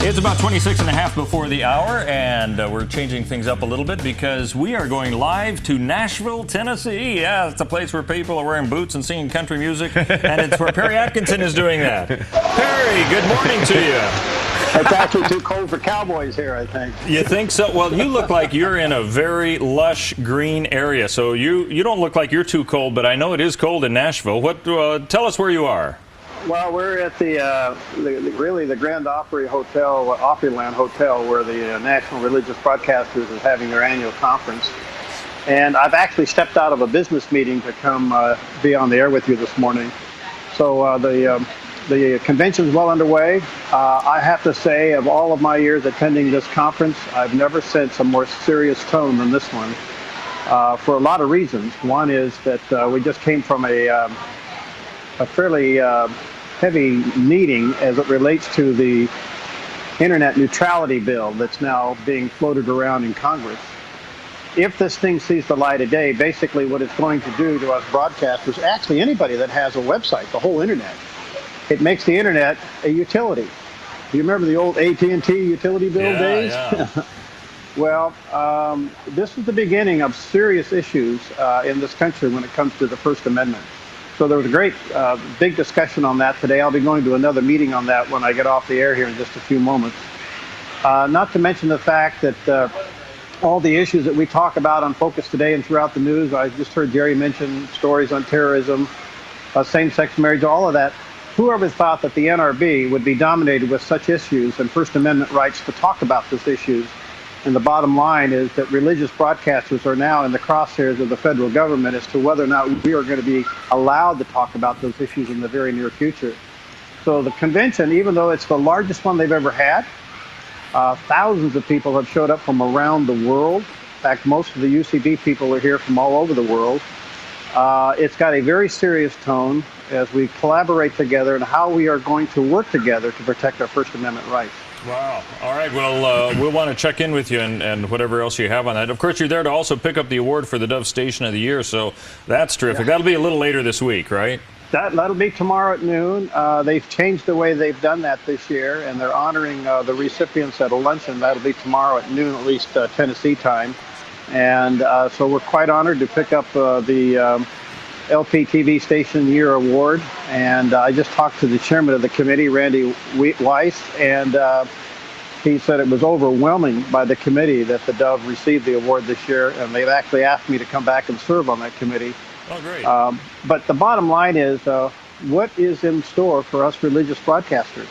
It's about 26 and a half before the hour, and we're changing things up a little bit because we are going live to Nashville, Tennessee. Yeah, it's a place where people are wearing boots and singing country music, and it's where Perry Atkinson is doing that. Perry, good morning to you. It's actually too cold for cowboys here, I think. You think so? Well, you look like you're in a very lush green area, so you don't look like you're too cold, but I know it is cold in Nashville. Tell us where you are. Well, we're at the Grand Opry Hotel, Opryland Hotel, where the National Religious Broadcasters is having their annual conference. And I've actually stepped out of a business meeting to come be on the air with you this morning. So the convention's well underway. I have to say, of all of my years attending this conference, I've never sensed a more serious tone than this one, for a lot of reasons. One is that we just came from a fairly heavy meeting as it relates to the internet neutrality bill that's now being floated around in Congress. If this thing sees the light of day, basically what it's going to do to us broadcasters, actually anybody that has a website, the whole internet, it makes the internet a utility. Do you remember the old AT&T utility bill days? Yeah. Well, this is the beginning of serious issues in this country when it comes to the First Amendment. So there was a great big discussion on that today. I'll be going to another meeting on that when I get off the air here in just a few moments. Not to mention the fact that all the issues that we talk about on Focus Today and throughout the news, I just heard Jerry mention stories on terrorism, same-sex marriage, all of that. Whoever thought that the NRB would be dominated with such issues and First Amendment rights to talk about those issues? And the bottom line is that religious broadcasters are now in the crosshairs of the federal government as to whether or not we are going to be allowed to talk about those issues in the very near future. So the convention, even though it's the largest one they've ever had, thousands of people have showed up from around the world. In fact, most of the UCB people are here from all over the world. It's got a very serious tone as we collaborate together and how we are going to work together to protect our First Amendment rights. Wow. All right. Well, we'll want to check in with you and whatever else you have on that. Of course, you're there to also pick up the award for the Dove Station of the Year, so that's terrific. Yeah. That'll be a little later this week, right? That'll be tomorrow at noon. They've changed the way they've done that this year, and they're honoring the recipients at a luncheon. That'll be tomorrow at noon, at least Tennessee time. And so we're quite honored to pick up the LPTV Station Year Award, and I just talked to the chairman of the committee, Randy Weiss, and he said it was overwhelming by the committee that the Dove received the award this year, and they've actually asked me to come back and serve on that committee. Oh, great. But the bottom line is, what is in store for us religious broadcasters?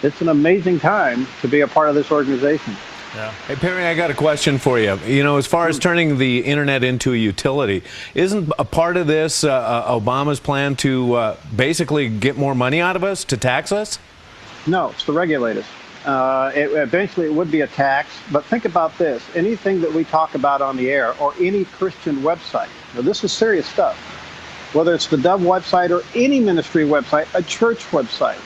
It's an amazing time to be a part of this organization. Yeah. Hey, Perry, I got a question for you. You know, as far as turning the internet into a utility, isn't a part of this Obama's plan to basically get more money out of us, to tax us? No, it's to regulate us. Eventually it would be a tax, but think about this. Anything that we talk about on the air or any Christian website, now this is serious stuff, whether it's the Dove website or any ministry website, a church website,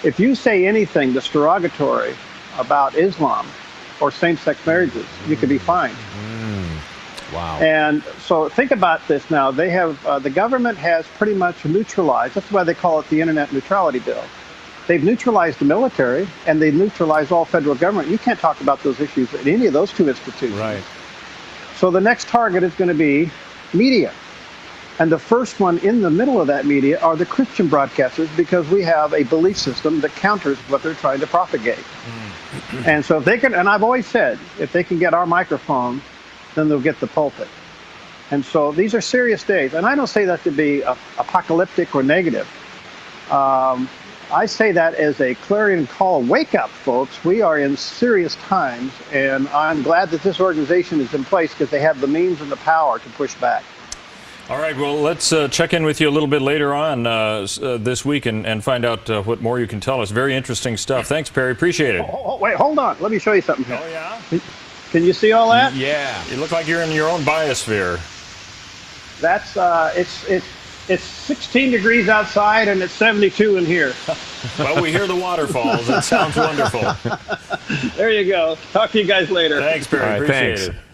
if you say anything that's derogatory about Islam or same-sex marriages, you could be fined. Wow. And so think about this now. They have the government has pretty much neutralized. That's why they call it the Internet Neutrality Bill. They've neutralized the military and they've neutralized all federal government. You can't talk about those issues in any of those two institutions. Right. So the next target is going to be media. And the first one in the middle of that media are the Christian broadcasters, because we have a belief system that counters what they're trying to propagate. And so if they can, and I've always said, if they can get our microphone, then they'll get the pulpit. And so these are serious days. And I don't say that to be apocalyptic or negative. I say that as a clarion call. Wake up, folks. We are in serious times. And I'm glad that this organization is in place because they have the means and the power to push back. All right, well, let's check in with you a little bit later on this week and find out what more you can tell us. Very interesting stuff. Thanks, Perry. Appreciate it. Wait, hold on. Let me show you something here. Oh, yeah? Can you see all that? Yeah. You look like you're in your own biosphere. That's, it's 16 degrees outside and it's 72 in here. Well, we hear the waterfalls. It sounds wonderful. There you go. Talk to you guys later. Thanks, Perry. All right, Appreciate thanks. it.